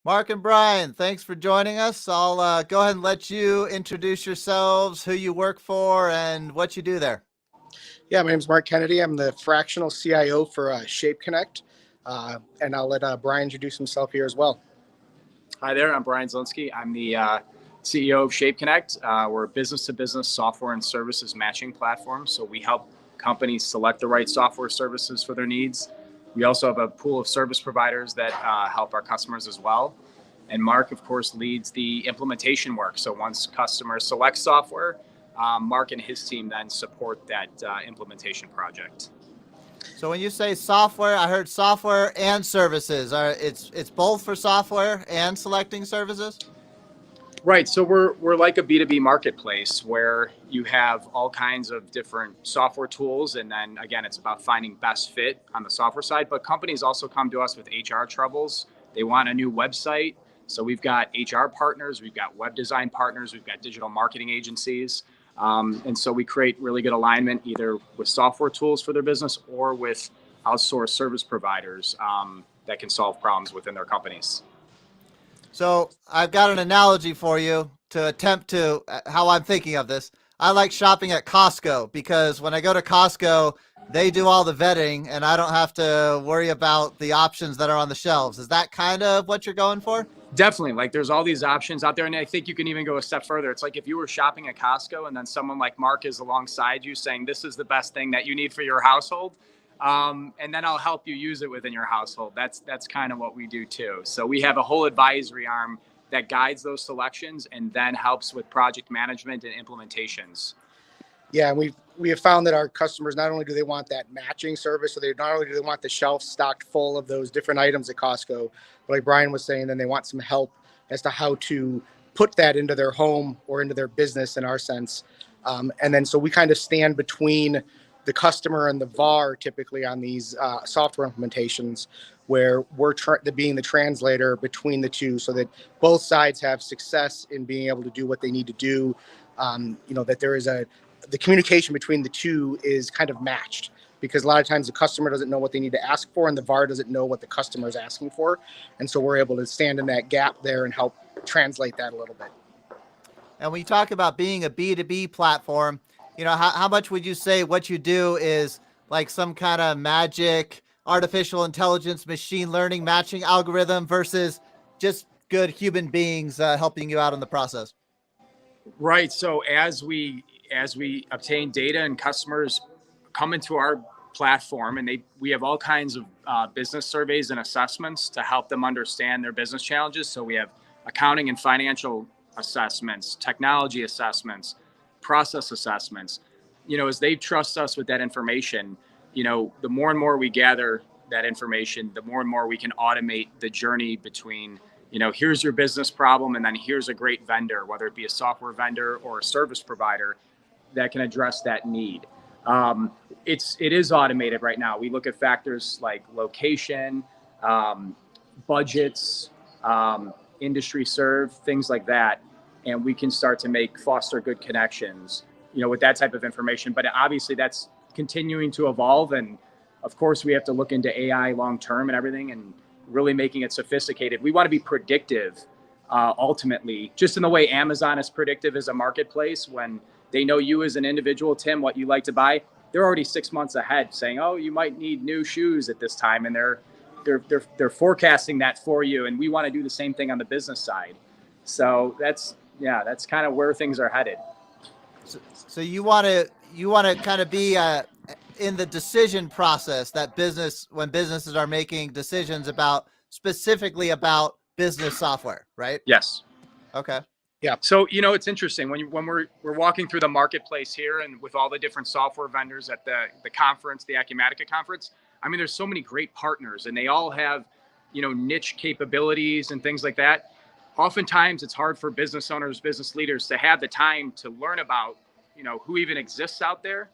Mark and Brian, thanks for joining us. I'll go ahead and let you introduce yourselves, who you work for, and what you do there. Yeah, my name is Mark Kennedy. I'm the fractional CIO for Shape Connect, and I'll let Brian introduce himself here as well. Hi there, I'm Brian Zielinski. I'm the CEO of Shape Connect. We're a business-to-business software and services matching platform. So we help companies select the right software services for their needs. We also have a pool of service providers that help our customers as well. And Mark, of course, leads the implementation work. So once customers select software, Mark and his team then support that implementation project. So when you say software, I heard software and services. It's both for software and selecting services? Right. So we're like a B2B marketplace where you have all kinds of different software tools. And then again, it's about finding best fit on the software side. But companies also come to us with HR troubles. They want a new website. So we've got HR partners, we've got web design partners, we've got digital marketing agencies. And so we create really good alignment either with software tools for their business or with outsourced service providers that can solve problems within their companies. So I've got an analogy for you to attempt to how I'm thinking of this. I like shopping at Costco because when I go to Costco, they do all the vetting and I don't have to worry about the options that are on the shelves. Is that kind of what you're going for? Definitely. Like there's all these options out there. And I think you can even go a step further. It's like if you were shopping at Costco and then someone like Mark is alongside you saying, this is the best thing that you need for your household. And then I'll help you use it within your household. That's kind of what we do too. So we have a whole advisory arm that guides those selections and then helps with project management and implementations. Yeah, and we have found that our customers, not only do they want that matching service, so they not only do they want the shelf stocked full of those different items at Costco, but like Brian was saying, then they want some help as to how to put that into their home or into their business in our sense. And then so we kind of stand between the customer and the VAR typically on these software implementations, where we're being the translator between the two so that both sides have success in being able to do what they need to do. That there is the communication between the two is kind of matched, because a lot of times the customer doesn't know what they need to ask for and the VAR doesn't know what the customer is asking for. And so we're able to stand in that gap there and help translate that a little bit. And when you talk about being a B2B platform, how much would you say what you do is like some kind of magic artificial intelligence, machine learning matching algorithm versus just good human beings helping you out in the process? Right. So as we obtain data and customers come into our platform and we have all kinds of business surveys and assessments to help them understand their business challenges. So we have accounting and financial assessments, technology assessments, process assessments. As they trust us with that information, the more and more we gather that information, the more and more we can automate the journey between here's your business problem, and then here's a great vendor, whether it be a software vendor or a service provider that can address that need. It is automated right now. We look at factors like location, budgets, industry served, things like that, and we can start to foster good connections, with that type of information. But obviously, that's continuing to evolve, and of course, we have to look into AI long term and everything, and really making it sophisticated. We want to be predictive, ultimately, just in the way Amazon is predictive as a marketplace. When they know you as an individual, Tim, what you like to buy, they're already 6 months ahead saying, oh, you might need new shoes at this time. And they're forecasting that for you. And we want to do the same thing on the business side. So that's kind of where things are headed. So you want to kind of be in the decision process when businesses are making decisions specifically about business software, right? Yes. Okay. Yeah. So, it's interesting when we're walking through the marketplace here and with all the different software vendors at the conference, the Acumatica conference. I mean, there's so many great partners and they all have, niche capabilities and things like that. Oftentimes it's hard for business owners, business leaders to have the time to learn about, who even exists out there.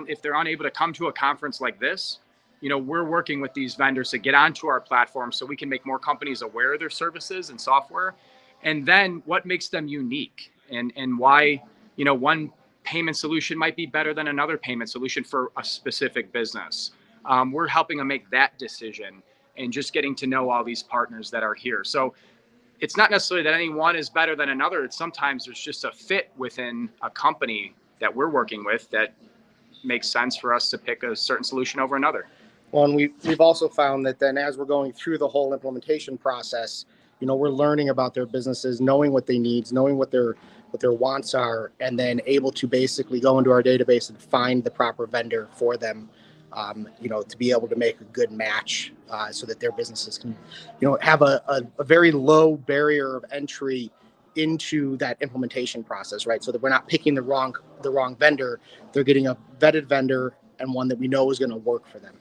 If they're unable to come to a conference like this, we're working with these vendors to get onto our platform so we can make more companies aware of their services and software. And then what makes them unique and why, one payment solution might be better than another payment solution for a specific business. We're helping them make that decision. and just getting to know all these partners that are here. So it's not necessarily that any one is better than another. It's sometimes there's just a fit within a company that we're working with that makes sense for us to pick a certain solution over another. Well, and we've also found that then as we're going through the whole implementation process, we're learning about their businesses, knowing what they need, knowing what their wants are, and then able to basically go into our database and find the proper vendor for them, to be able to make a good match so that their businesses can, have a very low barrier of entry into that implementation process, right? So that we're not picking the wrong vendor. They're getting a vetted vendor and one that we know is going to work for them.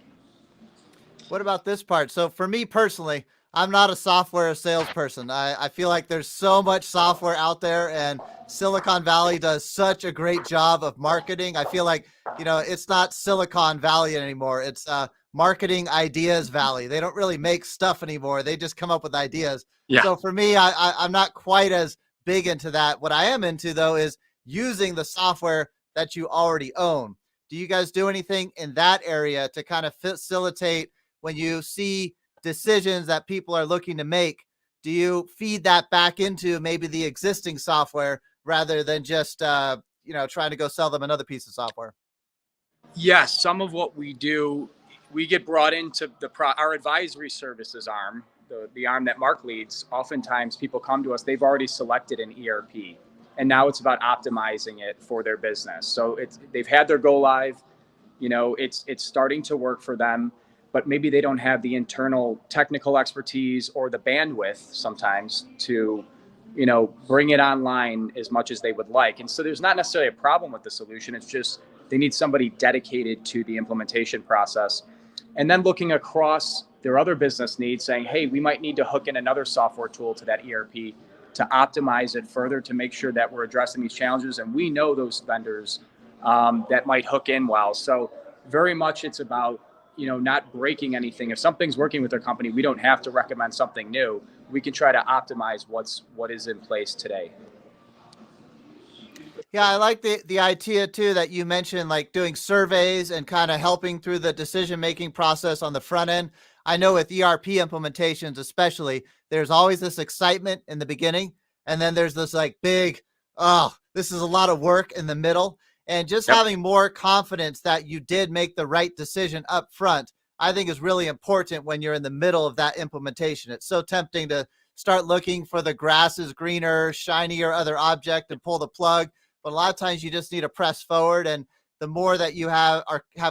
What about this part? So for me personally, I'm not a software salesperson. I feel like there's so much software out there, and Silicon Valley does such a great job of marketing. I feel like, it's not Silicon Valley anymore. It's Marketing Ideas Valley. They don't really make stuff anymore. They just come up with ideas. Yeah. So for me, I'm not quite as big into that. What I am into, though, is using the software that you already own. Do you guys do anything in that area to kind of facilitate when you see decisions that people are looking to make? Do you feed that back into maybe the existing software rather than just, trying to go sell them another piece of software? Yes, some of what we do, we get brought into our advisory services arm, the arm that Mark leads. Oftentimes people come to us, they've already selected an ERP, and now it's about optimizing it for their business. So they've had their go live, it's starting to work for them, but maybe they don't have the internal technical expertise or the bandwidth sometimes to, bring it online as much as they would like. And so there's not necessarily a problem with the solution. It's just they need somebody dedicated to the implementation process. And then looking across their other business needs, saying, hey, we might need to hook in another software tool to that ERP to optimize it further, to make sure that we're addressing these challenges. And we know those vendors that might hook in well. So very much it's about, not breaking anything. If something's working with their company, we don't have to recommend something new. We can try to optimize what is in place today. Yeah, I like the idea too that you mentioned, like doing surveys and kind of helping through the decision-making process on the front end. I know with ERP implementations, especially, there's always this excitement in the beginning, and then there's this like big, oh, this is a lot of work in the middle. And just having more confidence that you did make the right decision up front, I think is really important when you're in the middle of that implementation. It's so tempting to start looking for the grass is greener, shinier other object and pull the plug. But a lot of times you just need to press forward. And the more that you have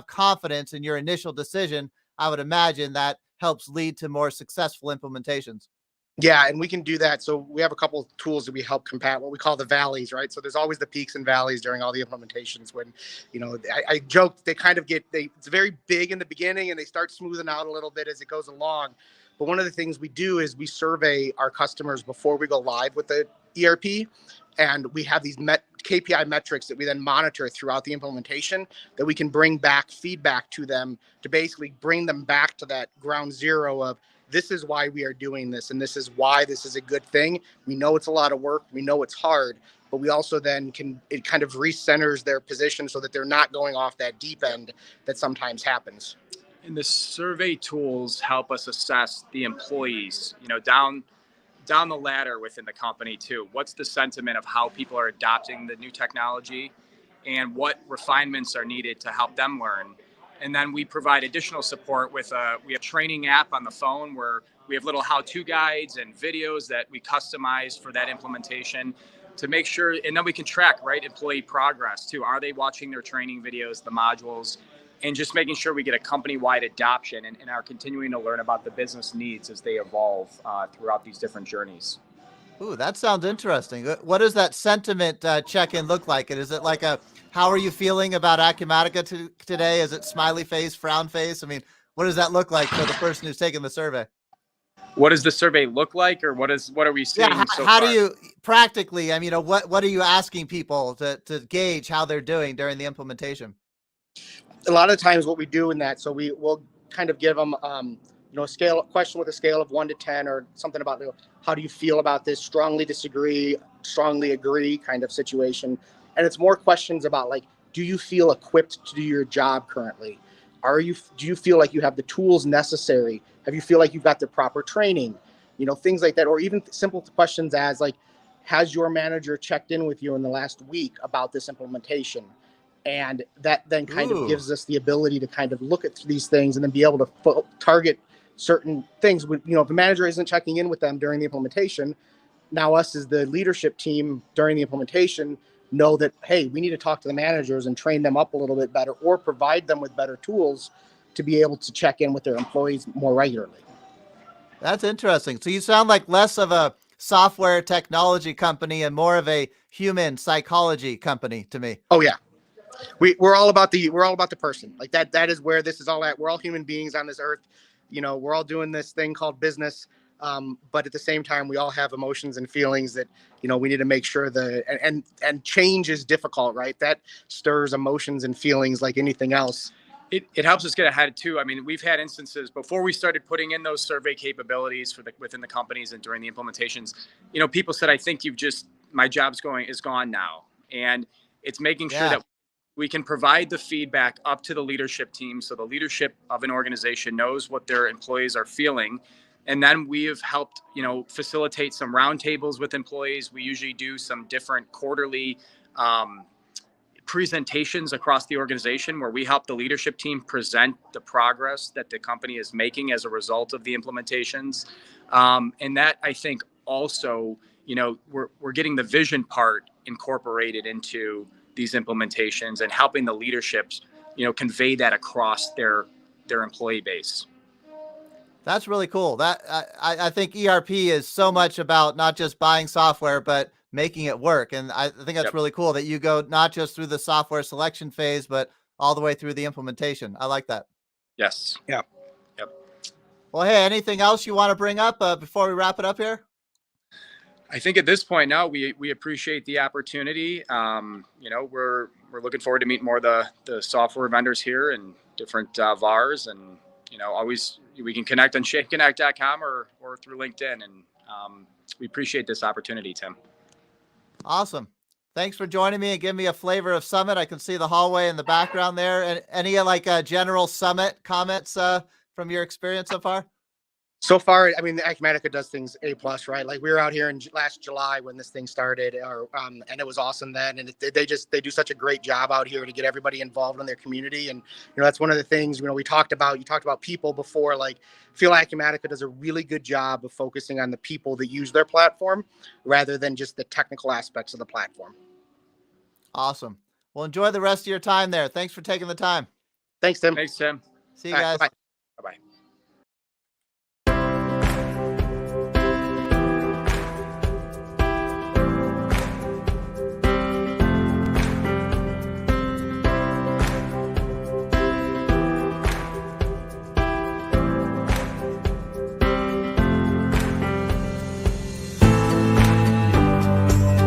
confidence in your initial decision, I would imagine that helps lead to more successful implementations. Yeah, and we can do that. So we have a couple of tools that we help combat what we call the valleys, right? So there's always the peaks and valleys during all the implementations when, I joke, they kind of it's very big in the beginning and they start smoothing out a little bit as it goes along. But one of the things we do is we survey our customers before we go live with the ERP. And we have these KPI metrics that we then monitor throughout the implementation that we can bring back feedback to them to basically bring them back to that ground zero of, this is why we are doing this, and this is why this is a good thing. We know it's a lot of work. We know it's hard, but we also then it kind of recenters their position so that they're not going off that deep end that sometimes happens. And the survey tools help us assess the employees, down the ladder within the company too. What's the sentiment of how people are adopting the new technology and what refinements are needed to help them learn? And then we provide additional support with we have a training app on the phone where we have little how-to guides and videos that we customize for that implementation to make sure, and then we can track, right, employee progress too. Are they watching their training videos, the modules, and just making sure we get a company-wide adoption and are continuing to learn about the business needs as they evolve throughout these different journeys. Ooh, that sounds interesting. What does that sentiment check-in look like? And is it like how are you feeling about Acumatica today? Is it smiley face, frown face? I mean, what does that look like for the person who's taking the survey? What does the survey look like, or what are we seeing so how far? do you practically, what are you asking people to gauge how they're doing during the implementation? A lot of times what we do in that, so we'll kind of give them, a question with a scale of 1 to 10 or something about, how do you feel about this? Strongly disagree, strongly agree kind of situation. And it's more questions about like, do you feel equipped to do your job currently? Do you feel like you have the tools necessary? Have you feel like you've got the proper training? Things like that, or even simple questions as like, has your manager checked in with you in the last week about this implementation? And that then kind of Ooh, gives us the ability to kind of look at these things and then be able to target certain things. If the manager isn't checking in with them during the implementation, now us as the leadership team during the implementation know that, hey, we need to talk to the managers and train them up a little bit better, or provide them with better tools to be able to check in with their employees more regularly. that's interesting. So you sound like less of a software technology company and more of a human psychology company to me. Oh yeah, we're all about the person. Like that is where this is all at. We're all human beings on this earth. We're all doing this thing called business. But at the same time, we all have emotions and feelings that we need to make sure and change is difficult, right? That stirs emotions and feelings like anything else. It helps us get ahead too. I mean, we've had instances before we started putting in those survey capabilities within the companies and during the implementations. People said, "I think my job's is gone now," and it's making sure Yeah, that we can provide the feedback up to the leadership team, so the leadership of an organization knows what their employees are feeling. And then we have helped, facilitate some roundtables with employees. We usually do some different quarterly presentations across the organization where we help the leadership team present the progress that the company is making as a result of the implementations. And that, I think, also, we're getting the vision part incorporated into these implementations and helping the leaderships, convey that across their employee base. that's really cool. That I think ERP is so much about not just buying software, but making it work. And I think that's Yep. really cool that you go not just through the software selection phase, but all the way through the implementation. I like that. Yes. Yeah. Yep. Well, hey, anything else you want to bring up before we wrap it up here? I think at this point now we appreciate the opportunity. We're looking forward to meet more of the software vendors here and different VARs, and always we can connect on shapeconnect.com or through LinkedIn, and we appreciate this opportunity, Tim. Awesome. Thanks for joining me and giving me a flavor of Summit. I can see the hallway in the background there. And any general Summit comments from your experience so far? So far, I mean, the Acumatica does things A plus, right? Like we were out here in last July when this thing started, and it was awesome then. And they do such a great job out here to get everybody involved in their community. And that's one of the things we talked about. You talked about people before. Like, I feel Acumatica does a really good job of focusing on the people that use their platform rather than just the technical aspects of the platform. Awesome. Well, enjoy the rest of your time there. Thanks for taking the time. Thanks, Tim. Thanks, Tim. See you All right, guys. bye. Bye-bye.